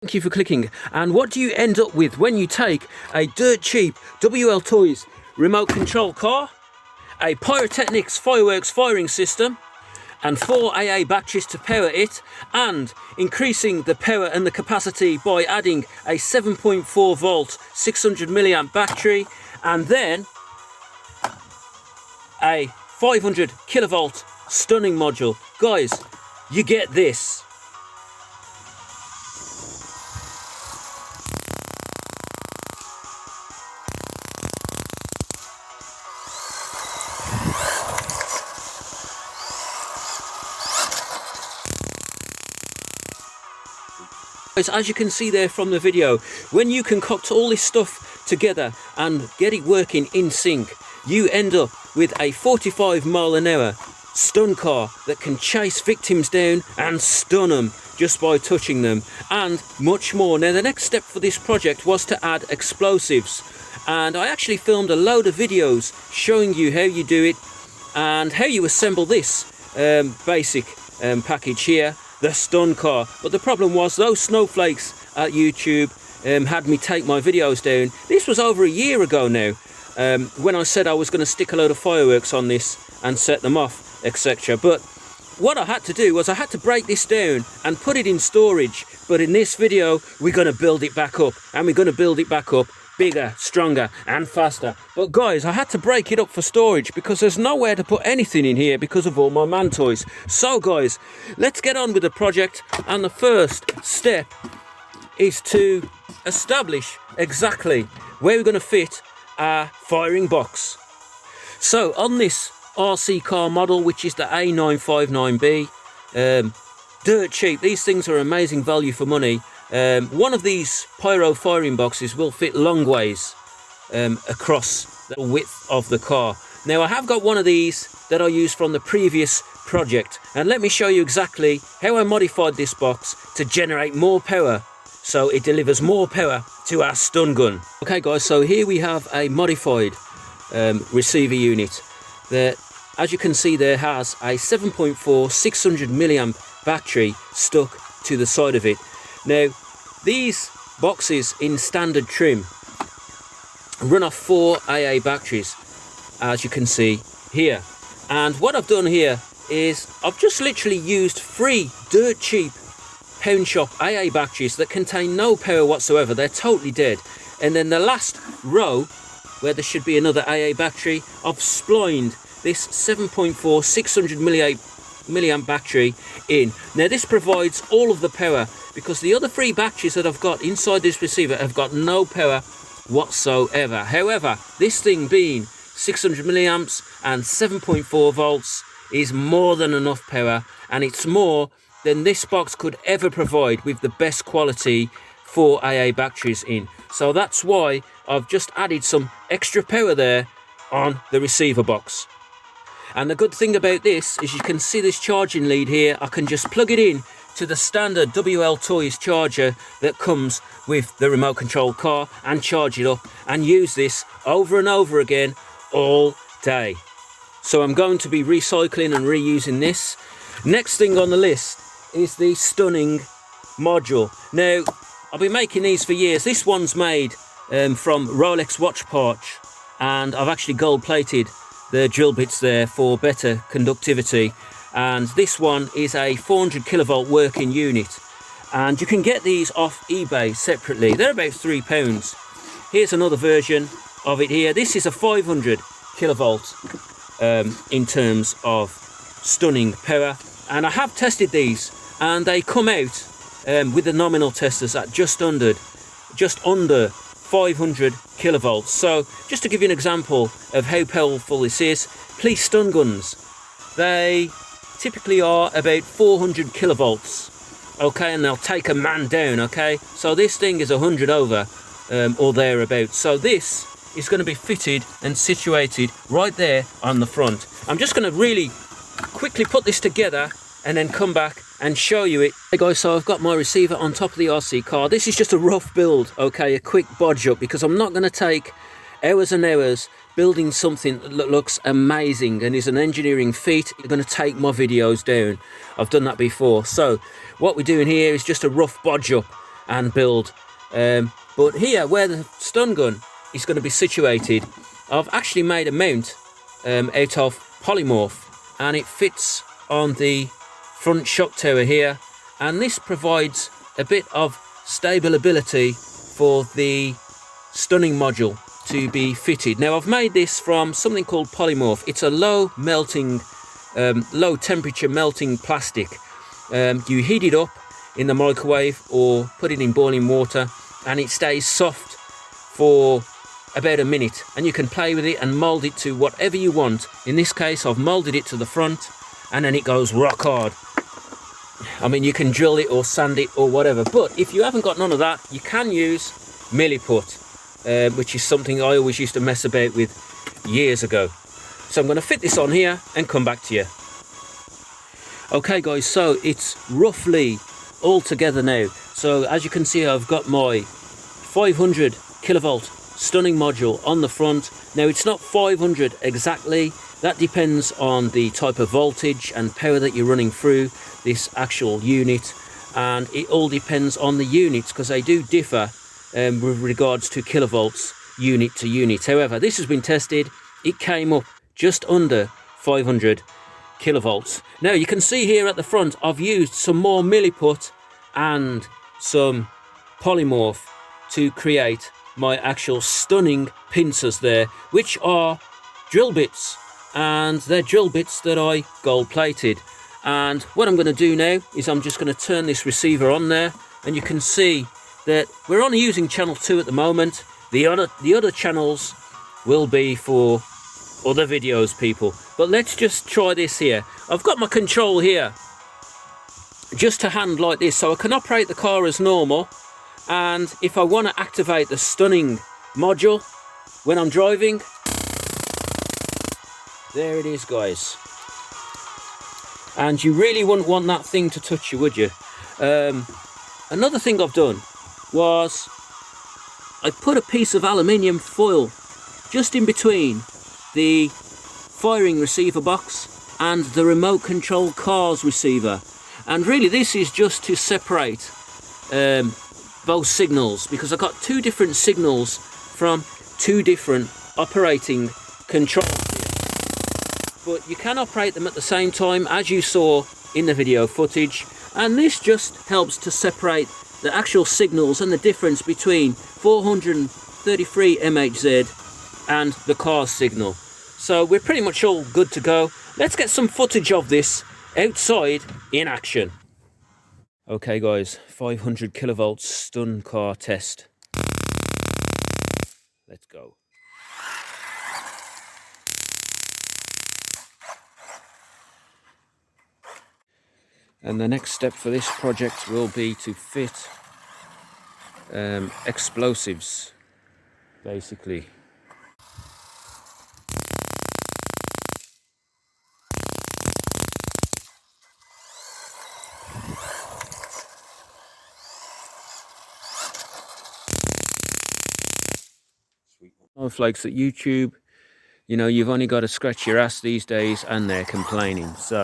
Thank you for clicking. And what do you end up with when you take a dirt cheap WL Toys remote control car, a Pyrotechnics fireworks firing system, and 4 AA batteries to power it, and increasing the power and the capacity by adding a 7.4 volt 600 milliamp battery, and then a 500 kilovolt stunning module. Guys, you get this. As you can see there from the video, when you concoct all this stuff together and get it working in sync, you end up with a 45-mile-an-hour stun car that can chase victims down and stun them just by touching them, and much more. Now, the next step for this project was to add explosives, and I actually filmed a load of videos showing you how you do it and how you assemble this basic package here, the stun car. But the problem was those snowflakes at YouTube had me take my videos down. This was over a year ago now, when I said I was going to stick a load of fireworks on this and set them off, etc. But what I had to do was I had to break this down and put it in storage. But in this video, we're going to build it back up, and we're going to build it back up bigger, stronger and faster. But guys, I had to break it up for storage because there's nowhere to put anything in here because of all my man toys. So guys, let's get on with the project, and the first step is to establish exactly where we're going to fit our firing box. So on this RC car model, which is the A959B, dirt cheap, these things are amazing value for money. One of these pyro firing boxes will fit long ways across the width of the car. Now, I have got one of these that I used from the previous project, and let me show you exactly how I modified this box to generate more power, so it delivers more power to our stun gun. Okay guys, so here we have a modified receiver unit that, as you can see, there has a 7.4 600 milliamp battery stuck to the side of it. Now, these boxes in standard trim run off 4 AA batteries, as you can see here. And what I've done here is I've just literally used 3 dirt cheap pound shop AA batteries that contain no power whatsoever. They're totally dead. And then the last row, where there should be another AA battery, I've splined this 7.4 600 milliamp battery in. Now, this provides all of the power, because the other 3 batteries that I've got inside this receiver have got no power whatsoever. However, this thing being 600 milliamps and 7.4 volts is more than enough power, and it's more than this box could ever provide with the best quality 4 AA batteries in. So that's why I've just added some extra power there on the receiver box. And the good thing about this is you can see this charging lead here. I can just plug it in to the standard WL Toys charger that comes with the remote control car and charge it up and use this over and over again all day. So I'm going to be recycling and reusing this. Next thing on the list is the stunning module. Now, I've been making these for years. This one's made from Rolex watch parts, and I've actually gold plated the drill bits there for better conductivity. And this one is a 400 kilovolt working unit, and you can get these off eBay separately. They're about £3. Here's another version of it here. This is a 500 kilovolt in terms of stunning power, and I have tested these, and they come out with the nominal testers at just under 500 kilovolts. So just to give you an example of how powerful this is, police stun guns, they typically are about 400 kilovolts, okay, and they'll take a man down, okay. So this thing is 100 over or thereabouts. So this is going to be fitted and situated right there on the front. I'm just going to really quickly put this together and then come back and show you it. Hey guys, so I've got my receiver on top of the RC car. This is just a rough build, okay, a quick bodge up, because I'm not going to take hours and hours building something that looks amazing and is an engineering feat. You're going to take my videos down. I've done that before. So what we're doing here is just a rough bodge up, and build. But here, where the stun gun is going to be situated, I've actually made a mount out of polymorph, and it fits on the front shock tower here, and this provides a bit of stability for the stunning module to be fitted. Now I've made this from something called polymorph. It's a low temperature melting plastic. You heat it up in the microwave or put it in boiling water, and it stays soft for about a minute, and you can play with it and mold it to whatever you want. In this case, I've molded it to the front, and then it goes rock hard. I mean, you can drill it or sand it or whatever, but if you haven't got none of that, you can use milliput, which is something I always used to mess about with years ago. So I'm going to fit this on here and come back to you. Okay guys, so it's roughly all together now. So as you can see, I've got my 500 kilovolt stunning module on the front. Now it's not 500 exactly, that depends on the type of voltage and power that you're running through this actual unit, and it all depends on the units, because they do differ with regards to kilovolts unit to unit. However, this has been tested, it came up just under 500 kilovolts. Now you can see here at the front I've used some more milliput and some polymorph to create my actual stunning pincers there, which are drill bits, and they're drill bits that I gold plated. And what I'm going to do now is I'm just going to turn this receiver on there, and you can see that we're only using channel 2 at the moment. The other channels will be for other videos, people. But let's just try this here. I've got my control here just to hand like this, so I can operate the car as normal. And if I want to activate the stunning module when I'm driving, there it is, guys. And you really wouldn't want that thing to touch you, would you? Another thing I've done was I put a piece of aluminium foil just in between the firing receiver box and the remote control car's receiver. And really this is just to separate both signals, because I've got two different signals from two different operating controls. But you can operate them at the same time, as you saw in the video footage, and this just helps to separate the actual signals and the difference between 433 MHz and the car's signal. So we're pretty much all good to go. Let's get some footage of this outside in action. Okay guys, 500 kilovolts stun car test. Let's go. And the next step for this project will be to fit explosives, basically. Snowflakes at YouTube, you know, you've only got to scratch your ass these days, and they're complaining. So